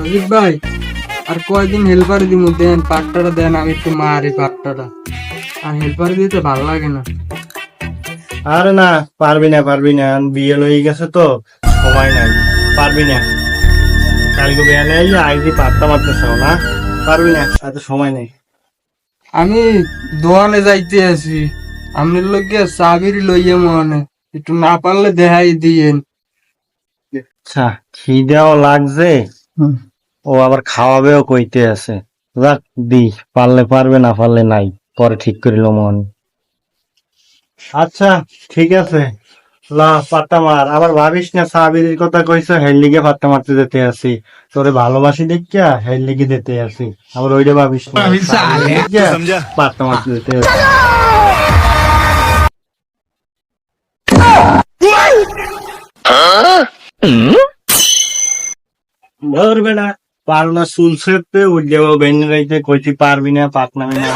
অজিত ভাই আর কয়দিন হেল্পার দিমু দেন, পাট্টাটা দেন, আমি একটু মারি পাট্টাটা। আর হেল্পার দিতে ভালো লাগে না। আরে না, পারবি না, বিয়ে লয়ে গেছে তো, সময় নাই, পারবি না। কালকে বিয়ে নেই, আইজি পাত্তা মারতেছ না, পারবি না, এত সময় নেই। আমি দোকানে যাইতে আছি, আপনি লোকে চাবির লইয়ে মনে একটু না পারলে দেখাই দিয়েন। আচ্ছা, খিদেও লাগছে, ও আবার খাওয়াবেও কইতে আছে। যাক দি, পারলে পারবে, না পারলে নাই, পরে ঠিক করিল মন। আচ্ছা, ঠিক আছে, লা পাত্তা মার। আবার ভাবিস না সাবির কথা কইছ, হের লিগে পাত্তা মারতে যেতে আসি। তোরে ভালোবাসি দেখিয়া হের লিগে যেতে আসি, আবার ওইটা ভাবিস না সাবির দেখিয়া পাত্তা মারতে যেতে আসি। ধরবে না, পারো না, চুল ছেড়তে উঠলেও বেঞ্জে রাইতে কইতে পারবি না, পাত নামে না।